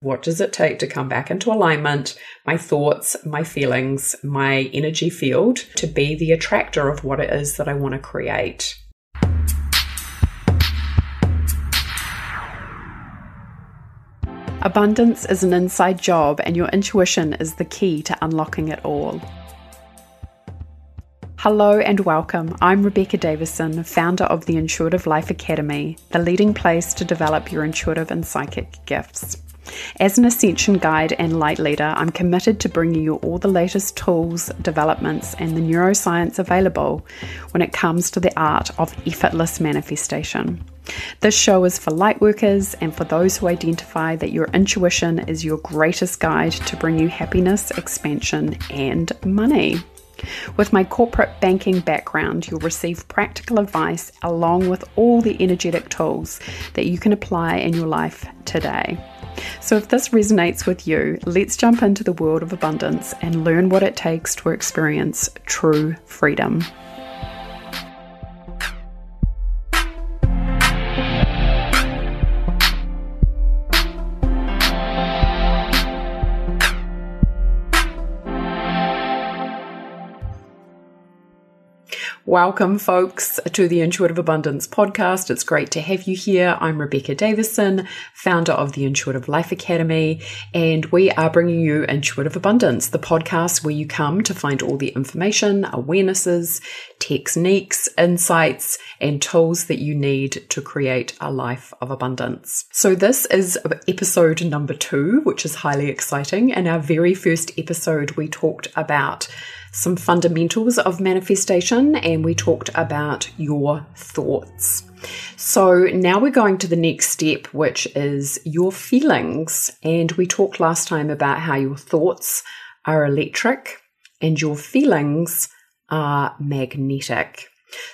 What does it take to come back into alignment, my thoughts, my feelings, my energy field, to be the attractor of what it is that I want to create? Abundance is an inside job, and your intuition is the key to unlocking it all. Hello and welcome. I'm Rebecca Davison, founder of the Intuitive Life Academy, the leading place to develop your intuitive and psychic gifts. As an ascension guide and light leader, I'm committed to bringing you all the latest tools, developments, and the neuroscience available when it comes to the art of effortless manifestation. This show is for lightworkers and for those who identify that your intuition is your greatest guide to bring you happiness, expansion, and money. With my corporate banking background, you'll receive practical advice along with all the energetic tools that you can apply in your life today. So if this resonates with you, let's jump into the world of abundance and learn what it takes to experience true freedom. Welcome, folks, to the Intuitive Abundance podcast. It's great to have you here. I'm Rebecca Davison, founder of the Intuitive Life Academy, and we are bringing you Intuitive Abundance, the podcast where you come to find all the information, awarenesses, techniques, insights, and tools that you need to create a life of abundance. So this is episode number 2, which is highly exciting. In our very first episode, we talked about some fundamentals of manifestation, and we talked about your thoughts. So now we're going to the next step, which is your feelings. And we talked last time about how your thoughts are electric and your feelings are magnetic.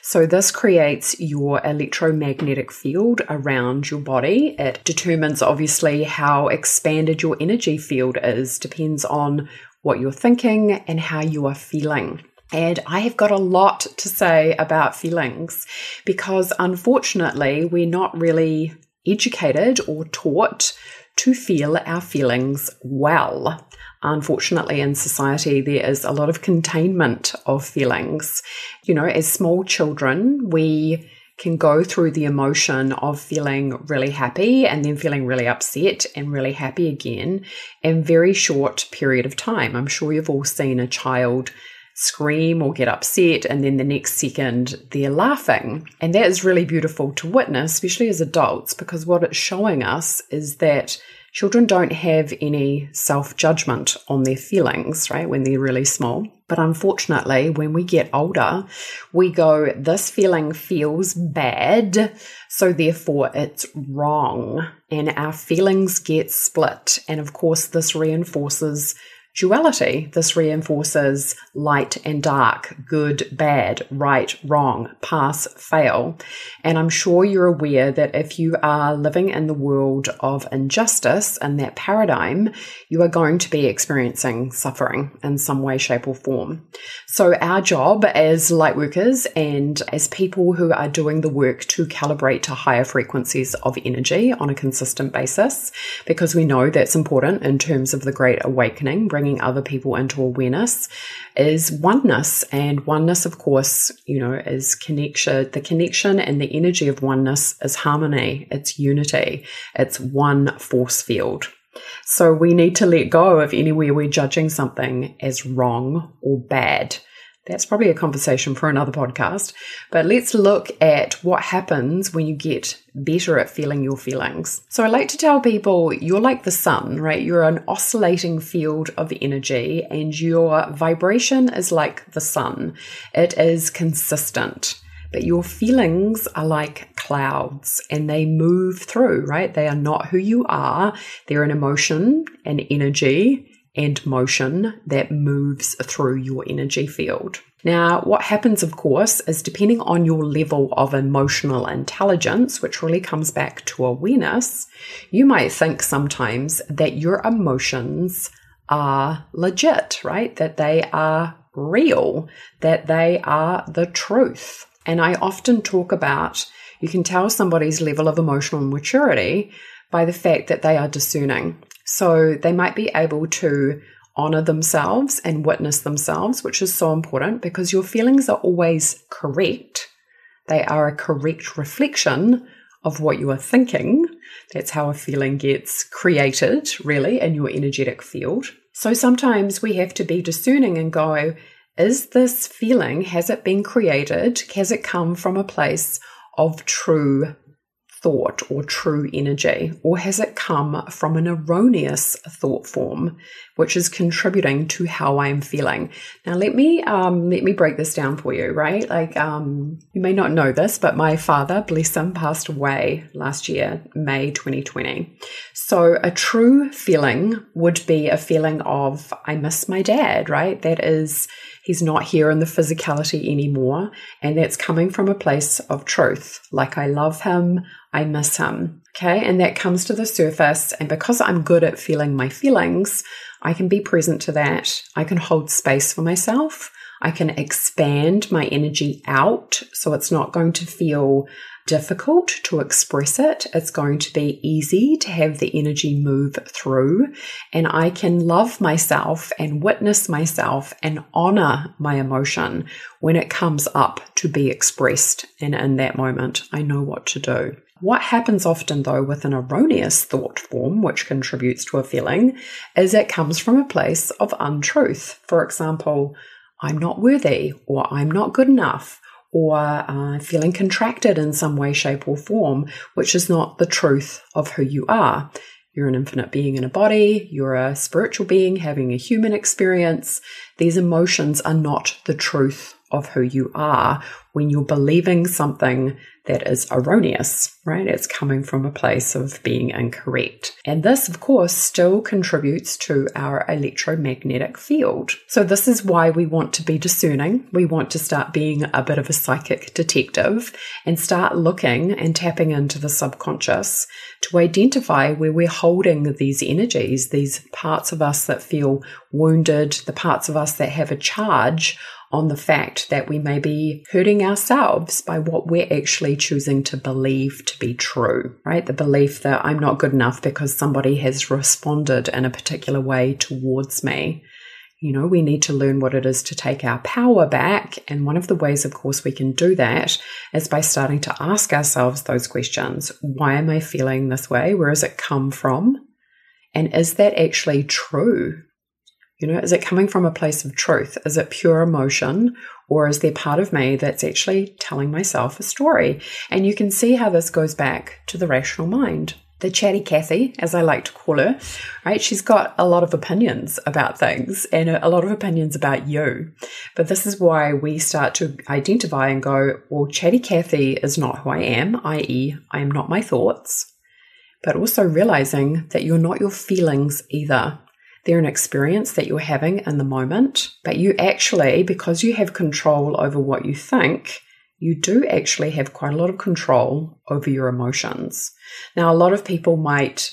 So this creates your electromagnetic field around your body. It determines obviously how expanded your energy field is, depends on what you're thinking and how you are feeling. And I have got a lot to say about feelings because unfortunately we're not really educated or taught to feel our feelings well. Unfortunately, in society, there is a lot of containment of feelings. You know, as small children, we can go through the emotion of feeling really happy and then feeling really upset and really happy again in a very short period of time. I'm sure you've all seen a child scream or get upset and then the next second they're laughing. And that is really beautiful to witness, especially as adults, because what it's showing us is that children don't have any self-judgment on their feelings, right, when they're really small. But unfortunately, when we get older, we go, this feeling feels bad, so therefore it's wrong. And our feelings get split. And of course, this reinforces duality. This reinforces light and dark, good, bad, right, wrong, pass, fail. And I'm sure you're aware that if you are living in the world of injustice and that paradigm, you are going to be experiencing suffering in some way, shape, or form. So our job as lightworkers and as people who are doing the work to calibrate to higher frequencies of energy on a consistent basis, because we know that's important in terms of the Great Awakening, bringing other people into awareness, is oneness. And oneness, of course, you know, is connection. The connection and the energy of oneness is harmony. It's unity. It's one force field. So we need to let go of anywhere we're judging something as wrong or bad. That's probably a conversation for another podcast. But let's look at what happens when you get better at feeling your feelings. So I like to tell people you're like the sun, right? You're an oscillating field of energy and your vibration is like the sun. It is consistent. But your feelings are like clouds and they move through, right? They are not who you are. They're an emotion, an energy, and motion that moves through your energy field. Now, what happens, of course, is depending on your level of emotional intelligence, which really comes back to awareness, you might think sometimes that your emotions are legit, right? That they are real, that they are the truth. And I often talk about, you can tell somebody's level of emotional maturity by the fact that they are discerning. So they might be able to honor themselves and witness themselves, which is so important because your feelings are always correct. They are a correct reflection of what you are thinking. That's how a feeling gets created, really, in your energetic field. So sometimes we have to be discerning and go, is this feeling, has it been created? Has it come from a place of true thought or true energy? Or has it come from an erroneous thought form, which is contributing to how I'm feeling? Now, let me break this down for you, right? You may not know this, but my father, bless him, passed away last year, May 2020. So a true feeling would be a feeling of, I miss my dad, right? That is, he's not here in the physicality anymore. And that's coming from a place of truth. Like, I love him, I miss him. Okay. And that comes to the surface. And because I'm good at feeling my feelings, I can be present to that. I can hold space for myself. I can expand my energy out. So it's not going to feel difficult to express it. It's going to be easy to have the energy move through. And I can love myself and witness myself and honor my emotion when it comes up to be expressed. And in that moment, I know what to do. What happens often, though, with an erroneous thought form, which contributes to a feeling, is it comes from a place of untruth. For example, I'm not worthy, or I'm not good enough, or feeling contracted in some way, shape, or form, which is not the truth of who you are. You're an infinite being in a body. You're a spiritual being having a human experience. These emotions are not the truth of who you are when you're believing something that is erroneous, right? It's coming from a place of being incorrect. And this, of course, still contributes to our electromagnetic field. So this is why we want to be discerning. We want to start being a bit of a psychic detective and start looking and tapping into the subconscious to identify where we're holding these energies, these parts of us that feel wounded, the parts of us that have a charge on the fact that we may be hurting ourselves by what we're actually choosing to believe to be true, right? The belief that I'm not good enough because somebody has responded in a particular way towards me. You know, we need to learn what it is to take our power back. And one of the ways, of course, we can do that is by starting to ask ourselves those questions. Why am I feeling this way? Where has it come from? And is that actually true? You know, is it coming from a place of truth? Is it pure emotion? Or is there part of me that's actually telling myself a story? And you can see how this goes back to the rational mind. The Chatty Cathy, as I like to call her, right? She's got a lot of opinions about things and a lot of opinions about you. But this is why we start to identify and go, well, Chatty Cathy is not who I am, i.e., I am not my thoughts. But also realizing that you're not your feelings either. They're an experience that you're having in the moment, but you actually, because you have control over what you think, you do actually have quite a lot of control over your emotions. Now, a lot of people might,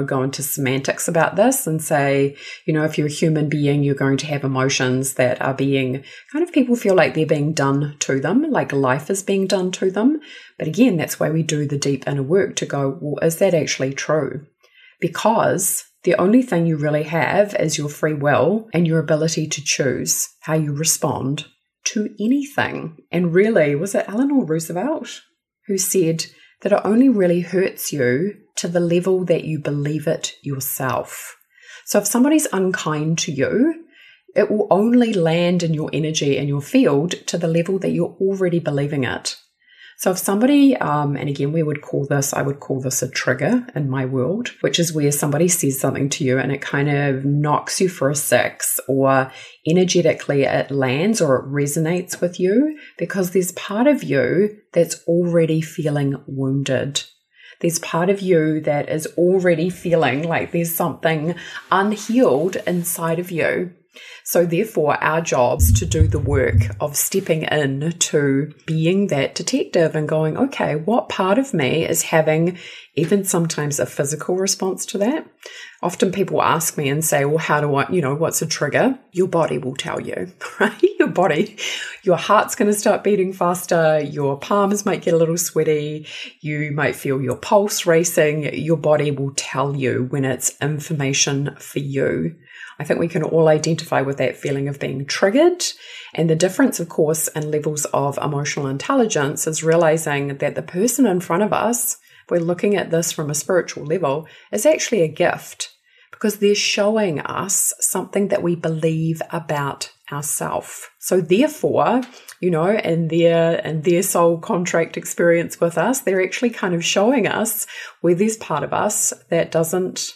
go into semantics about this and say, if you're a human being, you're going to have emotions that are being people feel like they're being done to them, like life is being done to them. But again, that's why we do the deep inner work to go, well, is that actually true? Because the only thing you really have is your free will and your ability to choose how you respond to anything. And really, was it Eleanor Roosevelt who said that it only really hurts you to the level that you believe it yourself? So if somebody's unkind to you, it will only land in your energy and your field to the level that you're already believing it. So if somebody, and again, I would call this a trigger in my world, which is where somebody says something to you and it kind of knocks you for a six, or energetically it lands or it resonates with you because there's part of you that's already feeling wounded. There's part of you that is already feeling like there's something unhealed inside of you. So therefore, our job's to do the work of stepping in to being that detective and going, okay, what part of me is having even sometimes a physical response to that. Often people ask me and say, well, how do I, what's a trigger? Your body will tell you, right? Your heart's going to start beating faster. Your palms might get a little sweaty. You might feel your pulse racing. Your body will tell you when it's information for you. I think we can all identify with that feeling of being triggered. And the difference, of course, in levels of emotional intelligence is realizing that the person in front of us, we're looking at this from a spiritual level, is actually a gift because they're showing us something that we believe about ourselves. So therefore, in their soul contract experience with us, they're actually kind of showing us where there's part of us that doesn't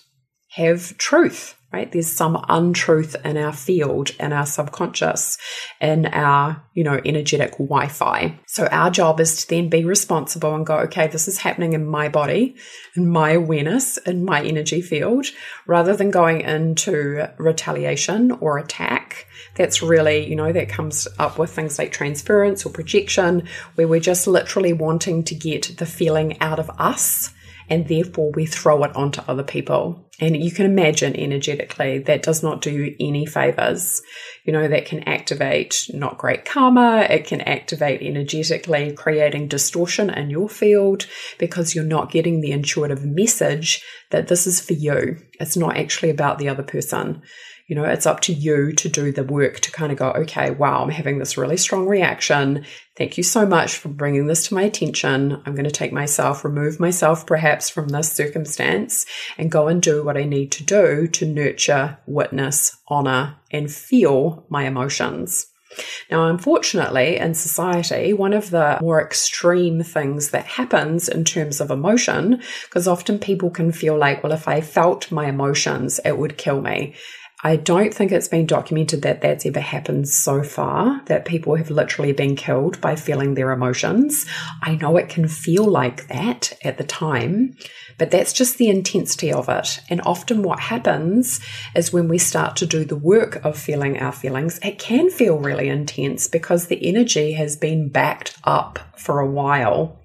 have truth. Right? There's some untruth in our field, in our subconscious, in our, energetic Wi-Fi. So our job is to then be responsible and go, okay, this is happening in my body, in my awareness, in my energy field, rather than going into retaliation or attack. That's really, that comes up with things like transference or projection, where we're just literally wanting to get the feeling out of us, and therefore we throw it onto other people. And you can imagine energetically that does not do you any favors. That can activate not great karma. It can activate energetically, creating distortion in your field because you're not getting the intuitive message that this is for you. It's not actually about the other person. It's up to you to do the work to kind of go, okay, wow, I'm having this really strong reaction. Thank you so much for bringing this to my attention. I'm going to remove myself perhaps from this circumstance and go and do what I need to do to nurture, witness, honor, and feel my emotions. Now, unfortunately, in society, one of the more extreme things that happens in terms of emotion, because often people can feel like, well, if I felt my emotions, it would kill me. I don't think it's been documented that that's ever happened so far, that people have literally been killed by feeling their emotions. I know it can feel like that at the time, but that's just the intensity of it. And often what happens is when we start to do the work of feeling our feelings, it can feel really intense because the energy has been backed up for a while.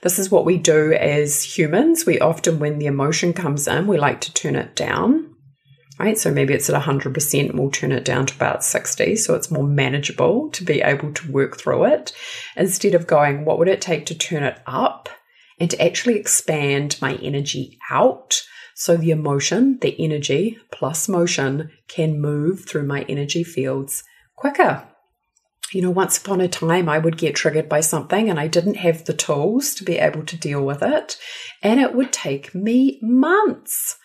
This is what we do as humans. We often, when the emotion comes in, we like to turn it down. Right, so maybe it's at 100%, we'll turn it down to about 60, so it's more manageable to be able to work through it, instead of going, what would it take to turn it up and to actually expand my energy out so the emotion, the energy plus motion can move through my energy fields quicker. Once upon a time, I would get triggered by something and I didn't have the tools to be able to deal with it, and it would take me months.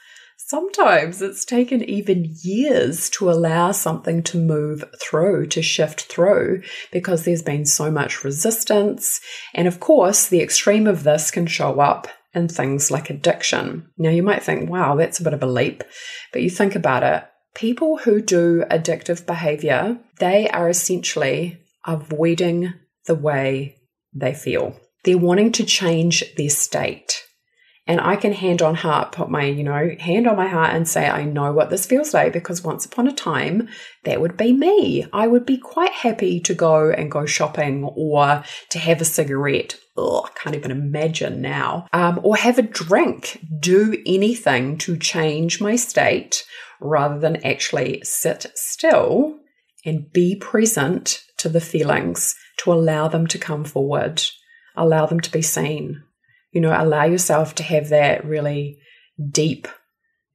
Sometimes it's taken even years to allow something to move through, to shift through, because there's been so much resistance. And of course, the extreme of this can show up in things like addiction. Now, you might think, wow, that's a bit of a leap, but you think about it. People who do addictive behavior, they are essentially avoiding the way they feel. They're wanting to change their state. And I can hand on heart, put my, hand on my heart and say, I know what this feels like, because once upon a time, that would be me. I would be quite happy to go shopping or to have a cigarette. Oh, I can't even imagine now. Or have a drink, do anything to change my state rather than actually sit still and be present to the feelings, to allow them to come forward, allow them to be seen. Allow yourself to have that really deep,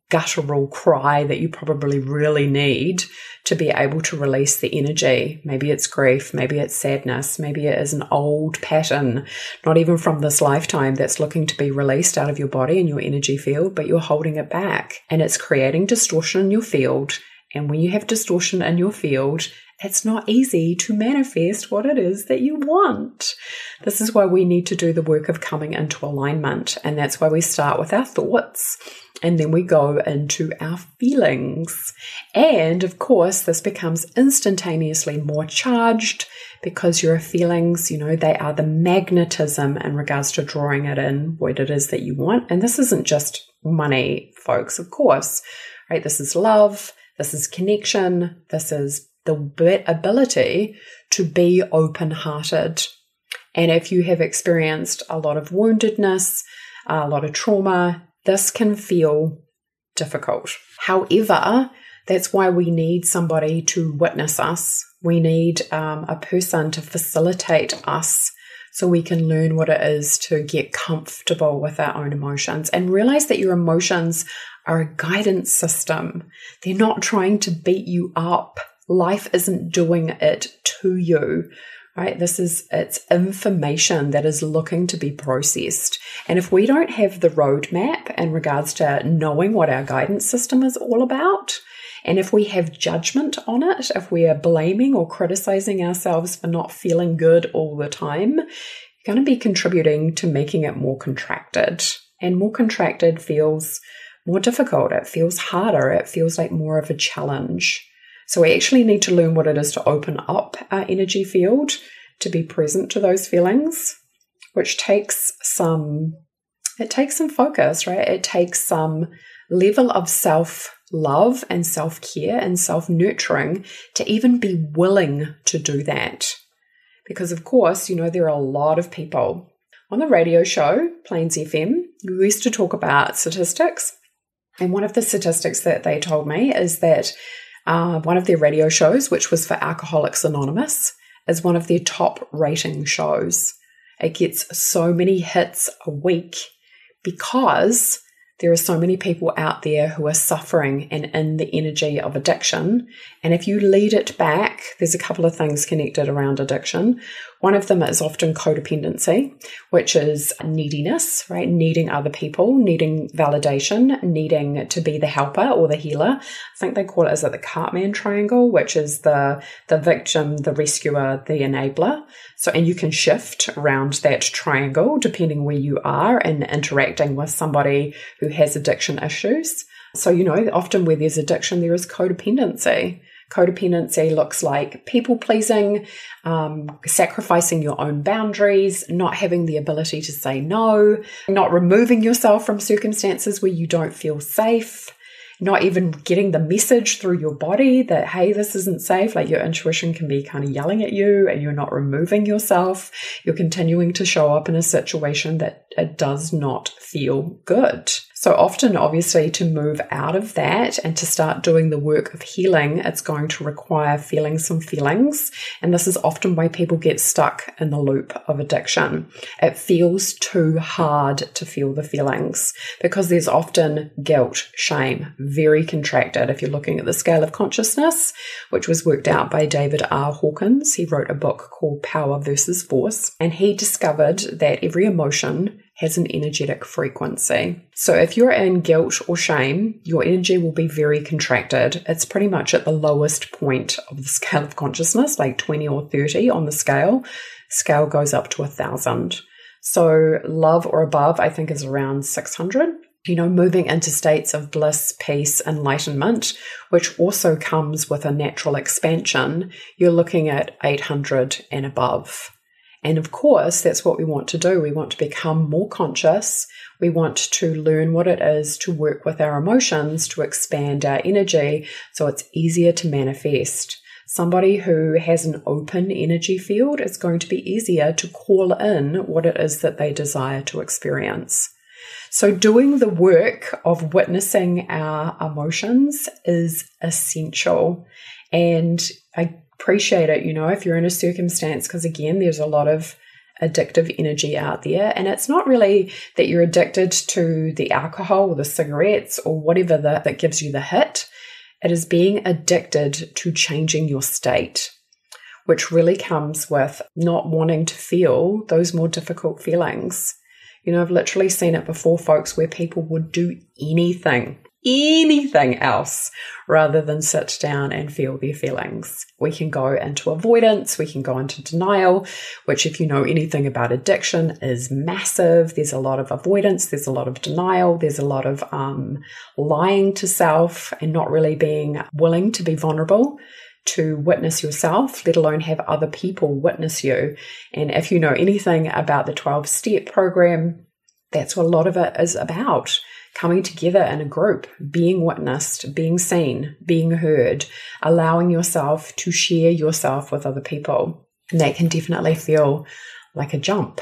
guttural cry that you probably really need to be able to release the energy. Maybe it's grief, maybe it's sadness, maybe it is an old pattern, not even from this lifetime, that's looking to be released out of your body and your energy field, but you're holding it back. And it's creating distortion in your field. And when you have distortion in your field, it's not easy to manifest what it is that you want. This is why we need to do the work of coming into alignment. And that's why we start with our thoughts and then we go into our feelings. And of course, this becomes instantaneously more charged because your feelings, they are the magnetism in regards to drawing it in, what it is that you want. And this isn't just money, folks, of course, right? This is love. This is connection. This is the ability to be open-hearted. And if you have experienced a lot of woundedness, a lot of trauma, this can feel difficult. However, that's why we need somebody to witness us. We need a person to facilitate us so we can learn what it is to get comfortable with our own emotions and realize that your emotions are a guidance system. They're not trying to beat you up. Life isn't doing it to you, right? It's information that is looking to be processed. And if we don't have the roadmap in regards to knowing what our guidance system is all about, and if we have judgment on it, if we are blaming or criticizing ourselves for not feeling good all the time, you're going to be contributing to making it more contracted. And more contracted feels more difficult. It feels harder. It feels like more of a challenge. So we actually need to learn what it is to open up our energy field, to be present to those feelings, which takes some focus, right? It takes some level of self-love and self-care and self-nurturing to even be willing to do that. Because of course, there are a lot of people on the radio show, Plains FM, we used to talk about statistics. And one of the statistics that they told me is that one of their radio shows, which was for Alcoholics Anonymous, is one of their top rating shows. It gets so many hits a week because there are so many people out there who are suffering and in the energy of addiction. And if you lead it back, there's a couple of things connected around addiction. One of them is often codependency, which is neediness, right? Needing other people, needing validation, needing to be the helper or the healer. I think they call it, is it the Cartman triangle, which is the victim, the rescuer, the enabler. So, and you can shift around that triangle depending where you are and interacting with somebody who has addiction issues. So, often where there's addiction, there is codependency. Codependency looks like people-pleasing, sacrificing your own boundaries, not having the ability to say no, not removing yourself from circumstances where you don't feel safe, not even getting the message through your body that, hey, this isn't safe. Like your intuition can be kind of yelling at you and you're not removing yourself. You're continuing to show up in a situation that it does not feel good. So often, obviously, to move out of that and to start doing the work of healing, it's going to require feeling some feelings. And this is often why people get stuck in the loop of addiction. It feels too hard to feel the feelings because there's often guilt, shame, very contracted. If you're looking at the scale of consciousness, which was worked out by David R. Hawkins, he wrote a book called Power versus Force, and he discovered that every emotion has an energetic frequency. So if you're in guilt or shame, your energy will be very contracted. It's pretty much at the lowest point of the scale of consciousness, like 20 or 30 on the scale. Scale goes up to 1,000. So love or above, I think, is around 600. Moving into states of bliss, peace, enlightenment, which also comes with a natural expansion, you're looking at 800 and above. And of course, that's what we want to do. We want to become more conscious. We want to learn what it is to work with our emotions, to expand our energy so it's easier to manifest. Somebody who has an open energy field, it's going to be easier to call in what it is that they desire to experience. So doing the work of witnessing our emotions is essential. And I appreciate it, if you're in a circumstance, because again, there's a lot of addictive energy out there. And it's not really that you're addicted to the alcohol or the cigarettes or whatever that gives you the hit. It is being addicted to changing your state, which really comes with not wanting to feel those more difficult feelings. I've literally seen it before, folks, where people would do anything else rather than sit down and feel their feelings. We can go into avoidance, we can go into denial, which if you know anything about addiction is massive. There's a lot of avoidance, there's a lot of denial, there's a lot of lying to self and not really being willing to be vulnerable, to witness yourself, let alone have other people witness you. And if you know anything about the 12-step program, that's what a lot of it is about. Coming together in a group, being witnessed, being seen, being heard, allowing yourself to share yourself with other people. And that can definitely feel like a jump.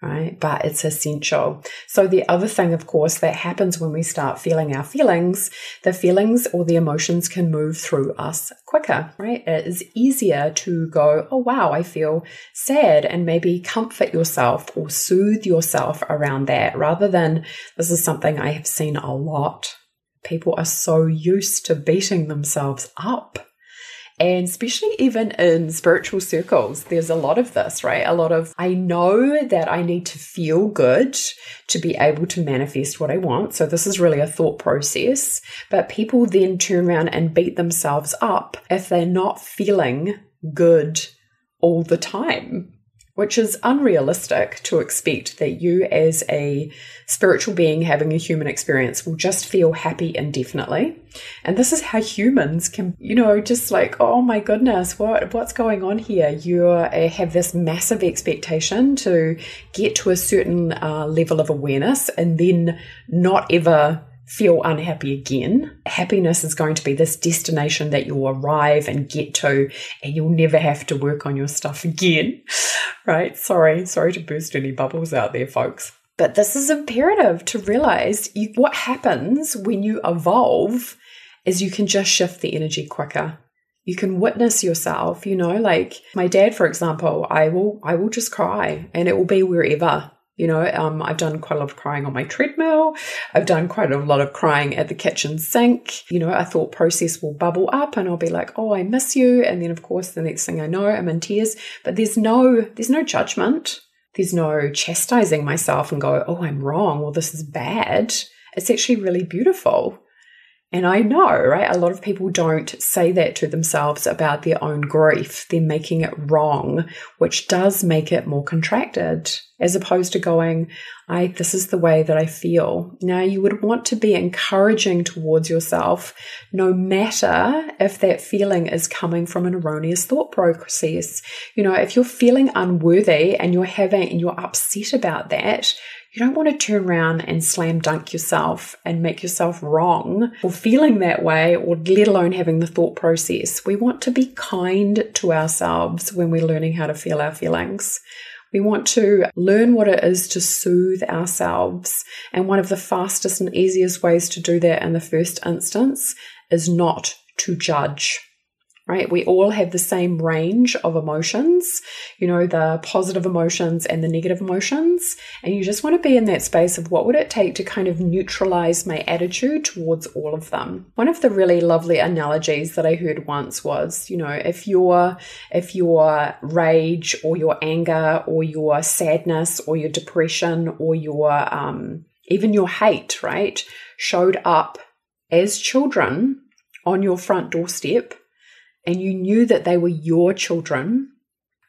right? But it's essential. So the other thing, of course, that happens when we start feeling our feelings, the feelings or the emotions can move through us quicker, right? It is easier to go, oh, wow, I feel sad, and maybe comfort yourself or soothe yourself around that, rather than, this is something I have seen a lot. People are so used to beating themselves up. And especially even in spiritual circles, there's a lot of this, right? A lot of, I know that I need to feel good to be able to manifest what I want. So this is really a thought process. But people then turn around and beat themselves up if they're not feeling good all the time, which is unrealistic to expect that you as a spiritual being having a human experience will just feel happy indefinitely. And this is how humans can, just like, oh my goodness, what's going on here? You have this massive expectation to get to a certain level of awareness and then not ever feel unhappy again. Happiness is going to be this destination that you'll arrive and get to, and you'll never have to work on your stuff again, right? Sorry to burst any bubbles out there, folks. But this is imperative to realize what happens when you evolve is you can just shift the energy quicker. You can witness yourself, like my dad, for example, I will just cry, and it will be wherever. I've done quite a lot of crying on my treadmill. I've done quite a lot of crying at the kitchen sink. A thought process will bubble up and I'll be like, oh, I miss you. And then of course, the next thing I know, I'm in tears, but there's no judgment. There's no chastising myself and go, oh, I'm wrong, or this is bad. It's actually really beautiful. And I know, right? A lot of people don't say that to themselves about their own grief. They're making it wrong, which does make it more contracted, as opposed to going, this is the way that I feel. Now, you would want to be encouraging towards yourself, no matter if that feeling is coming from an erroneous thought process. If you're feeling unworthy and you're upset about that, you don't want to turn around and slam dunk yourself and make yourself wrong for feeling that way, or let alone having the thought process. We want to be kind to ourselves when we're learning how to feel our feelings. We want to learn what it is to soothe ourselves. And one of the fastest and easiest ways to do that in the first instance is not to judge. Right? We all have the same range of emotions, the positive emotions and the negative emotions. And you just want to be in that space of what would it take to kind of neutralize my attitude towards all of them. One of the really lovely analogies that I heard once was, if your rage or your anger or your sadness or your depression or your, even your hate, right, showed up as children on your front doorstep, and you knew that they were your children,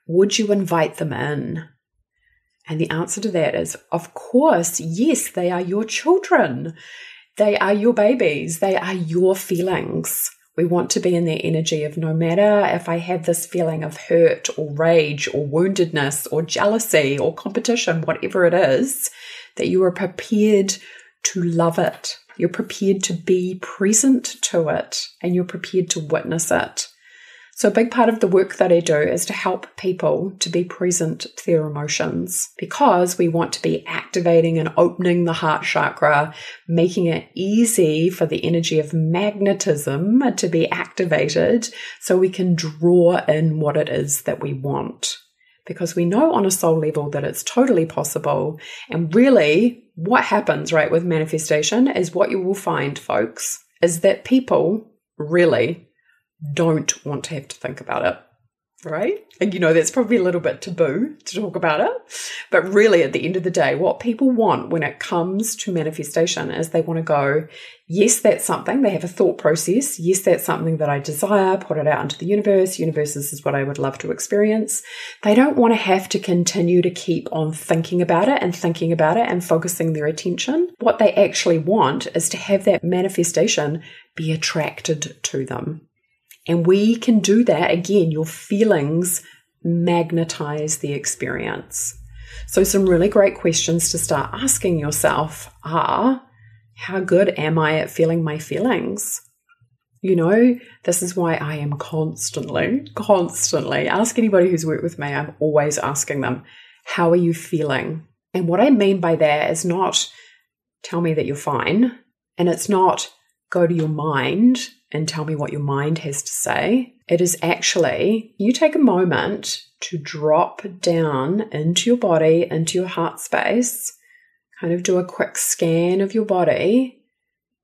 would you invite them in? And the answer to that is, of course, yes, they are your children. They are your babies. They are your feelings. We want to be in their energy of, no matter if I have this feeling of hurt or rage or woundedness or jealousy or competition, whatever it is, that you are prepared to love it. You're prepared to be present to it, and you're prepared to witness it. So a big part of the work that I do is to help people to be present to their emotions, because we want to be activating and opening the heart chakra, making it easy for the energy of magnetism to be activated so we can draw in what it is that we want. Because we know on a soul level that it's totally possible. And really what happens, right, with manifestation is what you will find, folks, is that people really don't want to have to think about it, right? And that's probably a little bit taboo to talk about it. But really, at the end of the day, what people want when it comes to manifestation is they want to go, yes, that's something. They have a thought process. Yes, that's something that I desire. Put it out into the universe. Universe, this is what I would love to experience. They don't want to have to continue to keep on thinking about it and focusing their attention. What they actually want is to have that manifestation be attracted to them. And we can do that. Again, your feelings magnetize the experience. So some really great questions to start asking yourself are, how good am I at feeling my feelings? This is why I am constantly, ask anybody who's worked with me, I'm always asking them, how are you feeling? And what I mean by that is not tell me that you're fine. And it's not go to your mind and tell me what your mind has to say. It is actually you take a moment to drop down into your body, into your heart space, kind of do a quick scan of your body,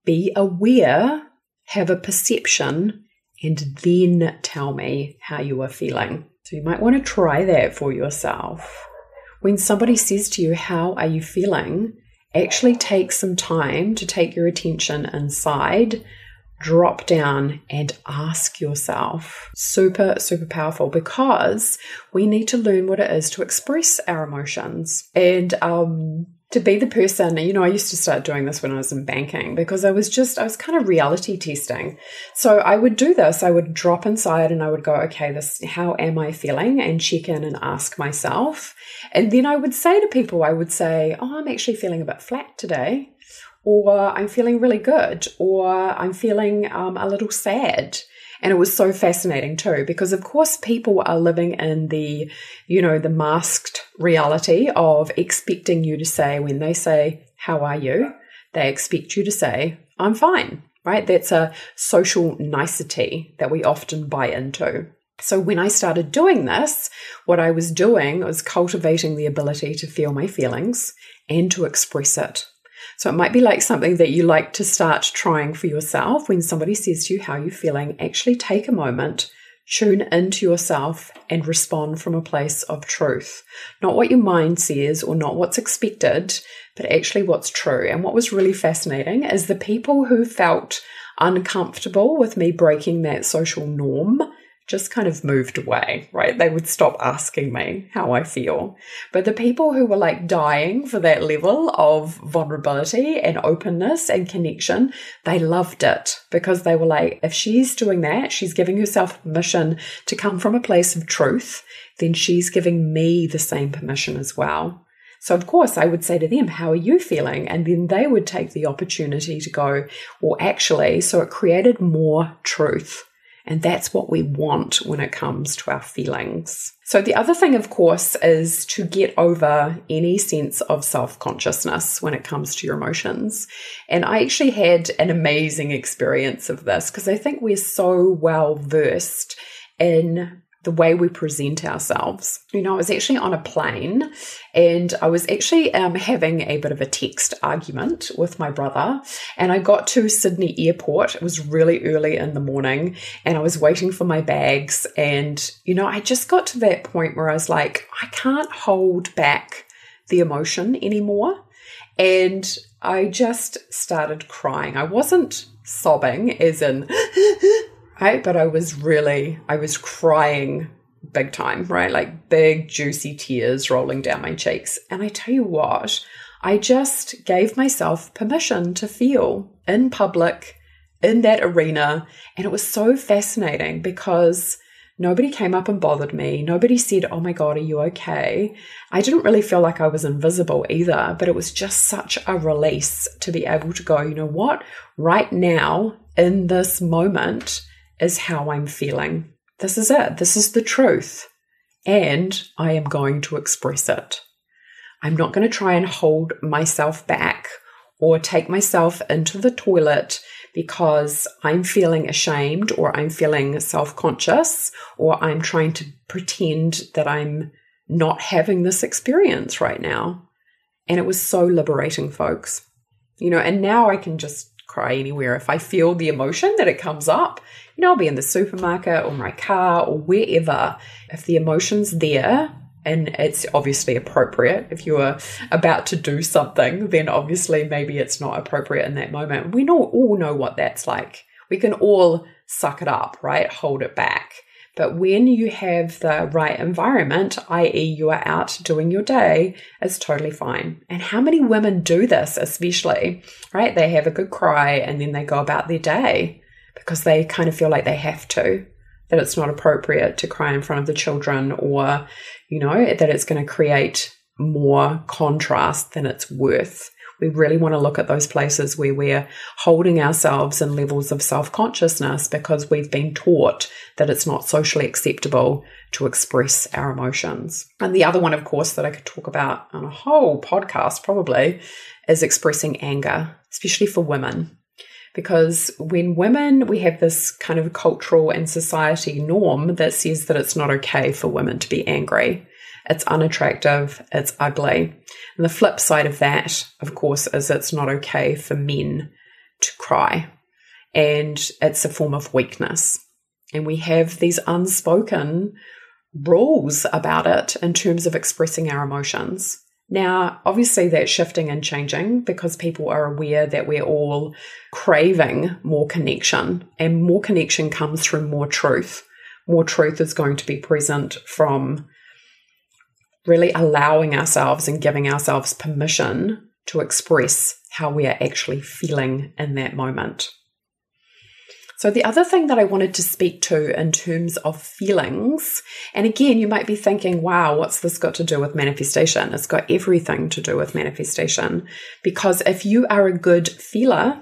be aware, have a perception, and then tell me how you are feeling. So you might want to try that for yourself. When somebody says to you, how are you feeling? Actually take some time to take your attention inside, drop down and ask yourself. Super, super powerful, because we need to learn what it is to express our emotions. And to be the person, I used to start doing this when I was in banking because I was kind of reality testing. So I would do this. I would drop inside and I would go, okay, how am I feeling? And check in and ask myself. And then I would say to people, oh, I'm actually feeling a bit flat today, or I'm feeling really good, or I'm feeling a little sad. And it was so fascinating too, because of course people are living in the masked reality of expecting you to say, when they say, how are you? They expect you to say, I'm fine, right? That's a social nicety that we often buy into. So when I started doing this, what I was doing was cultivating the ability to feel my feelings and to express it. So it might be like something that you like to start trying for yourself. When somebody says to you, how are you feeling? Actually take a moment, tune into yourself and respond from a place of truth. Not what your mind says or not what's expected, but actually what's true. And what was really fascinating is the people who felt uncomfortable with me breaking that social norm just kind of moved away, right? They would stop asking me how I feel. But the people who were like dying for that level of vulnerability and openness and connection, they loved it, because they were like, if she's doing that, she's giving herself permission to come from a place of truth, then she's giving me the same permission as well. So of course I would say to them, how are you feeling? And then they would take the opportunity to go, well, actually, so it created more truth. And that's what we want when it comes to our feelings. So the other thing, of course, is to get over any sense of self-consciousness when it comes to your emotions. And I actually had an amazing experience of this, because I think we're so well versed in the way we present ourselves. I was actually on a plane and I was actually having a bit of a text argument with my brother, and I got to Sydney Airport. It was really early in the morning and I was waiting for my bags, and I just got to that point where I was like, I can't hold back the emotion anymore. And I just started crying. I wasn't sobbing as in right? But I was crying big time, right? Like big, juicy tears rolling down my cheeks. And I tell you what, I just gave myself permission to feel in public, in that arena. And it was so fascinating because nobody came up and bothered me. Nobody said, oh my God, are you okay? I didn't really feel like I was invisible either, but it was just such a release to be able to go, you know what? Right now, in this moment, is how I'm feeling. This is it. This is the truth. And I am going to express it. I'm not going to try and hold myself back or take myself into the toilet because I'm feeling ashamed or I'm feeling self-conscious or I'm trying to pretend that I'm not having this experience right now. And it was so liberating, folks. And now I can just cry anywhere. If I feel the emotion that it comes up, I'll be in the supermarket or my car or wherever. If the emotion's there and it's obviously appropriate, if you are about to do something, then obviously maybe it's not appropriate in that moment. We all know what that's like. We can all suck it up, right? Hold it back. But when you have the right environment, i.e. you are out doing your day, it's totally fine. And how many women do this especially, right? They have a good cry and then they go about their day because they kind of feel like they have to, that it's not appropriate to cry in front of the children or, that it's going to create more contrast than it's worth. We really want to look at those places where we're holding ourselves in levels of self-consciousness because we've been taught that it's not socially acceptable to express our emotions. And the other one, of course, that I could talk about on a whole podcast probably is expressing anger, especially for women. Because when women, we have this kind of cultural and society norm that says that it's not okay for women to be angry. It's unattractive, it's ugly. And the flip side of that, of course, is it's not okay for men to cry. And it's a form of weakness. And we have these unspoken rules about it in terms of expressing our emotions. Now, obviously that's shifting and changing because people are aware that we're all craving more connection, and more connection comes through more truth. More truth is going to be present from really allowing ourselves and giving ourselves permission to express how we are actually feeling in that moment. So the other thing that I wanted to speak to in terms of feelings, and again, you might be thinking, wow, what's this got to do with manifestation? It's got everything to do with manifestation, because if you are a good feeler,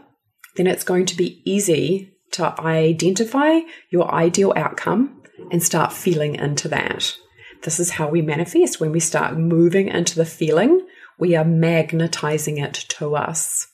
then it's going to be easy to identify your ideal outcome and start feeling into that. This is how we manifest. When we start moving into the feeling, we are magnetizing it to us.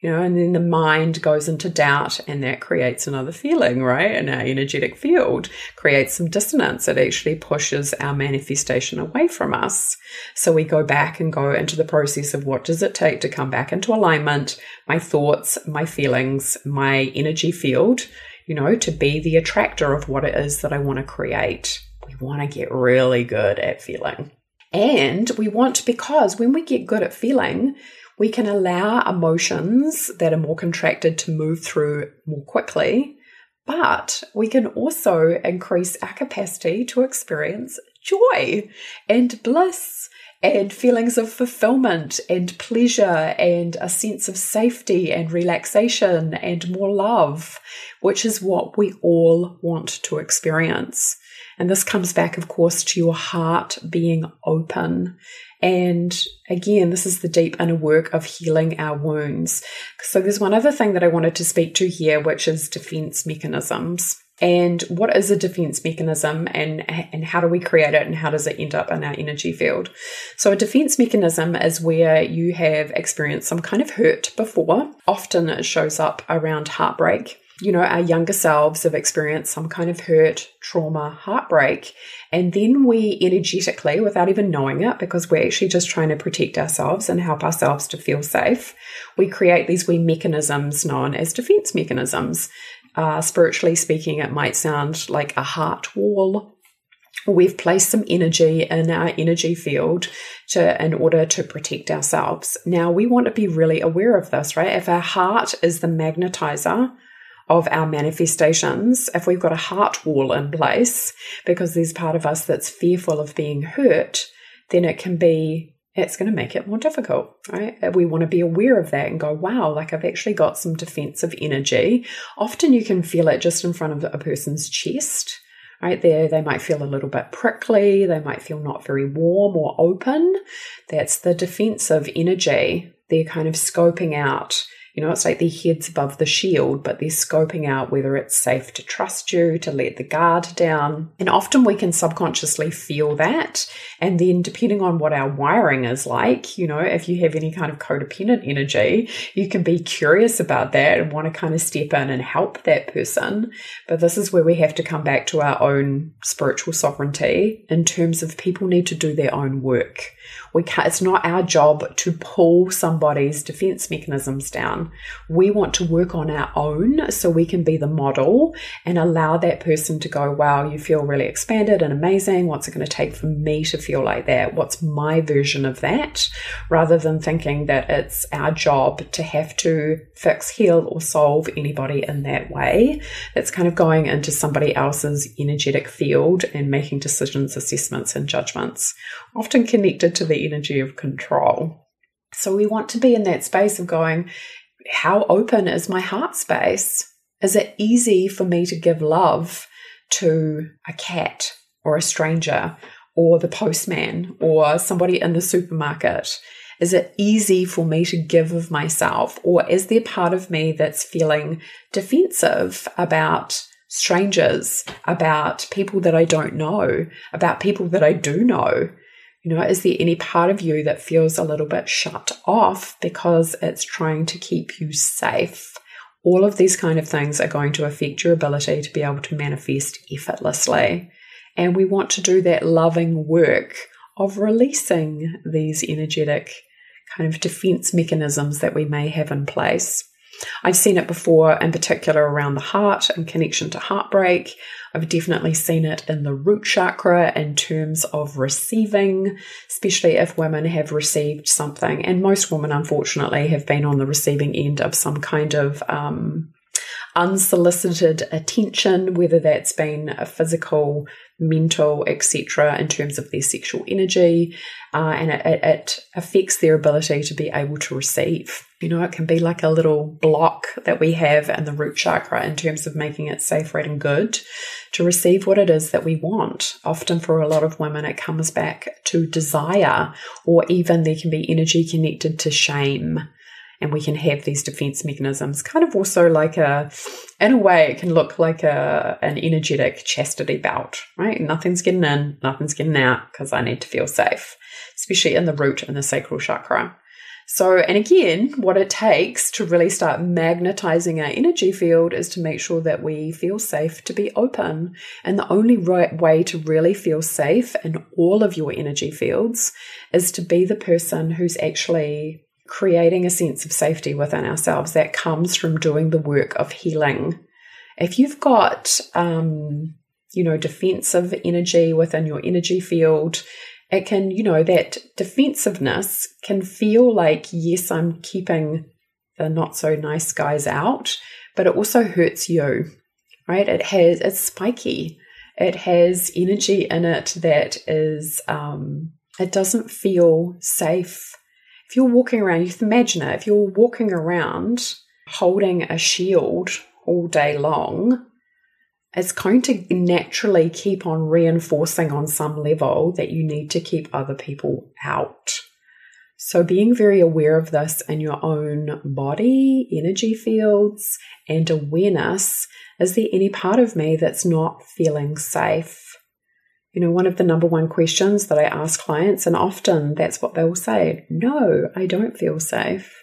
And then the mind goes into doubt, and that creates another feeling, right? And our energetic field creates some dissonance. It actually pushes our manifestation away from us. So we go back and go into the process of what does it take to come back into alignment, my thoughts, my feelings, my energy field, to be the attractor of what it is that I want to create. We want to get really good at feeling. And because when we get good at feeling, we can allow emotions that are more contracted to move through more quickly, but we can also increase our capacity to experience joy and bliss and feelings of fulfillment and pleasure and a sense of safety and relaxation and more love, which is what we all want to experience. And this comes back, of course, to your heart being open. And again, this is the deep inner work of healing our wounds. So there's one other thing that I wanted to speak to here, which is defense mechanisms. And what is a defense mechanism, and how do we create it, and how does it end up in our energy field? So a defense mechanism is where you have experienced some kind of hurt before. Often it shows up around heartbreak. Our younger selves have experienced some kind of hurt, trauma, heartbreak, and then we energetically, without even knowing it, because we're actually just trying to protect ourselves and help ourselves to feel safe, we create these wee mechanisms known as defense mechanisms. Spiritually speaking, it might sound like a heart wall. We've placed some energy in our energy field in order to protect ourselves. Now, we want to be really aware of this, right? If our heart is the magnetizer of our manifestations, if we've got a heart wall in place because there's part of us that's fearful of being hurt, then it's going to make it more difficult, right? We want to be aware of that and go, wow, I've actually got some defensive energy. Often you can feel it just in front of a person's chest, right? They might feel a little bit prickly. They might feel not very warm or open. That's the defensive energy. They're kind of scoping out. It's like their head's above the shield, but they're scoping out whether it's safe to trust you, to let the guard down. And often we can subconsciously feel that. And then depending on what our wiring is like, if you have any kind of codependent energy, you can be curious about that and want to kind of step in and help that person. But this is where we have to come back to our own spiritual sovereignty in terms of people need to do their own work. It's not our job to pull somebody's defense mechanisms down. We want to work on our own so we can be the model and allow that person to go, wow, you feel really expanded and amazing. What's it going to take for me to feel like that? What's my version of that? Rather than thinking that it's our job to have to fix, heal, or solve anybody in that way. It's kind of going into somebody else's energetic field and making decisions, assessments, and judgments, often connected to the energy of control. So we want to be in that space of going, how open is my heart space? Is it easy for me to give love to a cat or a stranger or the postman or somebody in the supermarket? Is it easy for me to give of myself? Or is there part of me that's feeling defensive about strangers, about people that I don't know, about people that I do know? Is there any part of you that feels a little bit shut off because it's trying to keep you safe? All of these kind of things are going to affect your ability to be able to manifest effortlessly. And we want to do that loving work of releasing these energetic kind of defense mechanisms that we may have in place. I've seen it before, in particular around the heart and connection to heartbreak. I've definitely seen it in the root chakra in terms of receiving, especially if women have received something. And most women, unfortunately, have been on the receiving end of some kind of unsolicited attention, whether that's been a physical, mental, etc., in terms of their sexual energy, and it affects their ability to be able to receive. It can be like a little block that we have in the root chakra in terms of making it safe, right, and good to receive what it is that we want. Often for a lot of women, it comes back to desire, or even there can be energy connected to shame. And we can have these defense mechanisms, kind of also like in a way, it can look like an energetic chastity belt, right? Nothing's getting in, nothing's getting out because I need to feel safe, especially in the root and the sacral chakra. So, and again, what it takes to really start magnetizing our energy field is to make sure that we feel safe to be open. And the only right way to really feel safe in all of your energy fields is to be the person who's actually creating a sense of safety within ourselves that comes from doing the work of healing. If you've got, defensive energy within your energy field, it can, that defensiveness can feel like, yes, I'm keeping the not so nice guys out, but it also hurts you, right? It's spiky. It has energy in it that is, it doesn't feel safe. If you're walking around, you can imagine it, if you're walking around holding a shield all day long, it's going to naturally keep on reinforcing on some level that you need to keep other people out. So being very aware of this in your own body, energy fields, and awareness, is there any part of me that's not feeling safe? One of the number one questions that I ask clients, and often that's what they will say, no, I don't feel safe.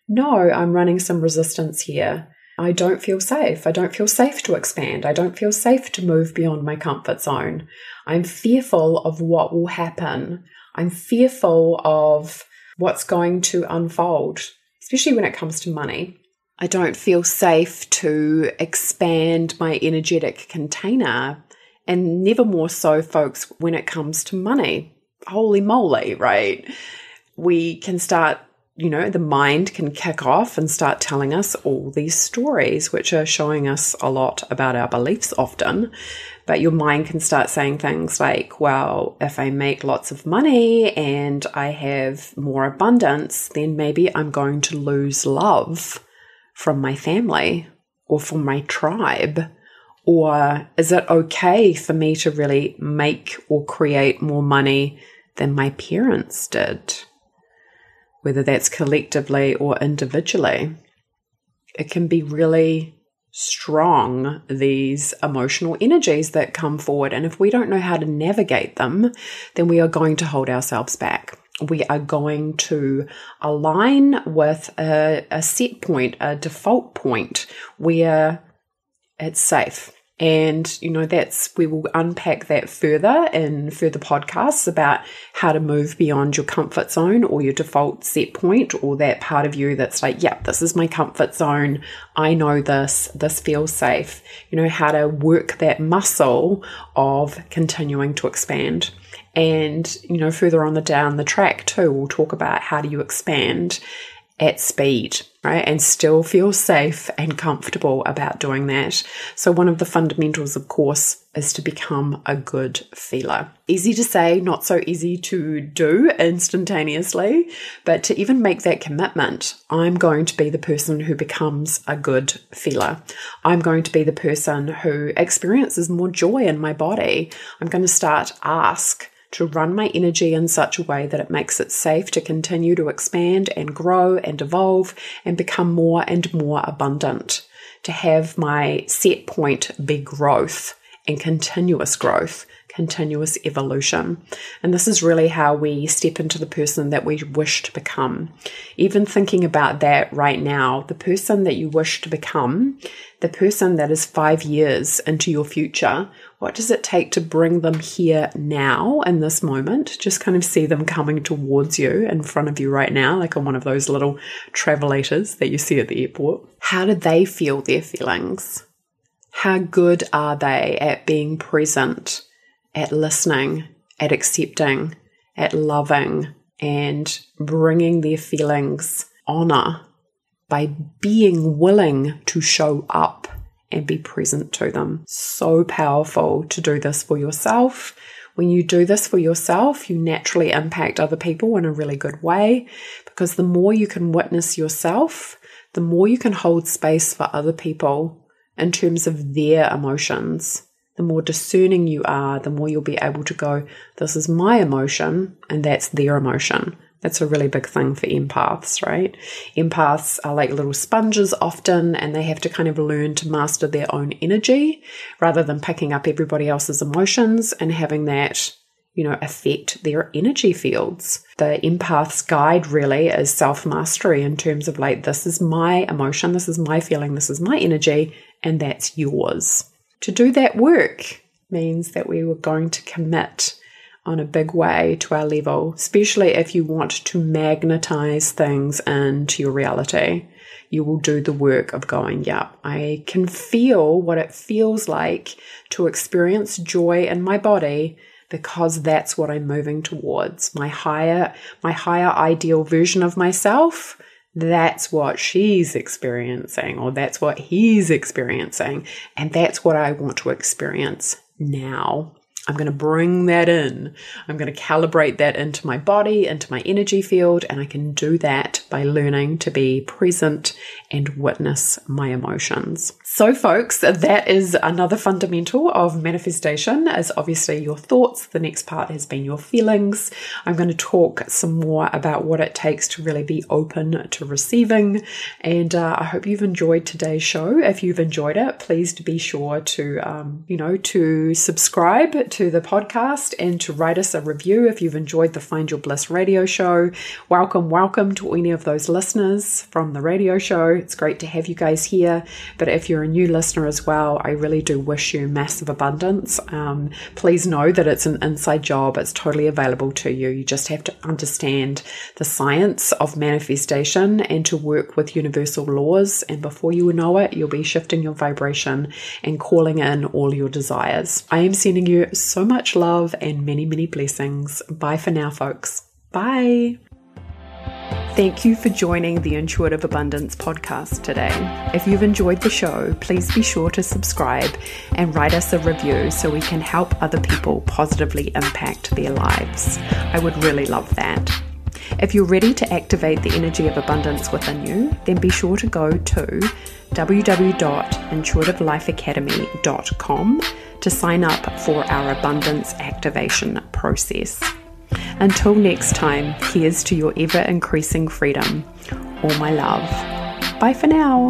No, I'm running some resistance here. I don't feel safe. I don't feel safe to expand. I don't feel safe to move beyond my comfort zone. I'm fearful of what will happen. I'm fearful of what's going to unfold, especially when it comes to money. I don't feel safe to expand my energetic container. And never more so, folks, when it comes to money. Holy moly, right? We can start, the mind can kick off and start telling us all these stories, which are showing us a lot about our beliefs often. But your mind can start saying things like, well, if I make lots of money and I have more abundance, then maybe I'm going to lose love from my family or from my tribe. Or is it okay for me to really make or create more money than my parents did? Whether that's collectively or individually. It can be really strong, these emotional energies that come forward. And if we don't know how to navigate them, then we are going to hold ourselves back. We are going to align with a set point, a default point where it's safe. And, we will unpack that further in further podcasts about how to move beyond your comfort zone or your default set point, or that part of you that's like, yeah, this is my comfort zone. I know this feels safe. How to work that muscle of continuing to expand. And, further on down the track too, we'll talk about how do you expand at speed, right? And still feel safe and comfortable about doing that. So one of the fundamentals, of course, is to become a good feeler. Easy to say, not so easy to do instantaneously, but to even make that commitment, I'm going to be the person who becomes a good feeler. I'm going to be the person who experiences more joy in my body. I'm going to start to run my energy in such a way that it makes it safe to continue to expand and grow and evolve and become more and more abundant, to have my set point be growth and continuous growth, continuous evolution. And this is really how we step into the person that we wish to become. Even thinking about that right now, the person that you wish to become, the person that is 5 years into your future, what does it take to bring them here now in this moment? Just kind of see them coming towards you in front of you right now, like on one of those little travelators that you see at the airport. How do they feel their feelings? How good are they at being present, at listening, at accepting, at loving, and bringing their feelings honor by being willing to show up and be present to them? So powerful to do this for yourself. When you do this for yourself, you naturally impact other people in a really good way, because the more you can witness yourself, the more you can hold space for other people in terms of their emotions. The more discerning you are, the more you'll be able to go, this is my emotion and that's their emotion. That's a really big thing for empaths, right? Empaths are like little sponges often, and they have to kind of learn to master their own energy rather than picking up everybody else's emotions and having that, affect their energy fields. The empath's guide really is self-mastery in terms of like, this is my emotion, this is my feeling, this is my energy, and that's yours. To do that work means that we were going to commit on a big way to our level, especially if you want to magnetize things into your reality. You will do the work of going, yeah, I can feel what it feels like to experience joy in my body, because that's what I'm moving towards. My higher ideal version of myself, that's what she's experiencing, or that's what he's experiencing, and that's what I want to experience now. I'm going to bring that in. I'm going to calibrate that into my body, into my energy field, and I can do that by learning to be present and witness my emotions. So folks, that is another fundamental of manifestation, is obviously your thoughts. The next part has been your feelings. I'm going to talk some more about what it takes to really be open to receiving. And I hope you've enjoyed today's show. If you've enjoyed it, please be sure to, to subscribe to the podcast and to write us a review if you've enjoyed the Find Your Bliss radio show. Welcome to any of those listeners from the radio show. It's great to have you guys here. But if you're a new listener as well, I really do wish you massive abundance. Please know that it's an inside job. It's totally available to you. You just have to understand the science of manifestation and to work with universal laws. And before you know it, you'll be shifting your vibration and calling in all your desires. I am sending you so much love and many, many blessings. Bye for now, folks. Bye. Thank you for joining the Intuitive Abundance podcast today. If you've enjoyed the show, please be sure to subscribe and write us a review so we can help other people positively impact their lives. I would really love that. If you're ready to activate the energy of abundance within you, then be sure to go to www.intuitivelifeacademy.com to sign up for our abundance activation process. Until next time, here's to your ever-increasing freedom. All my love. Bye for now.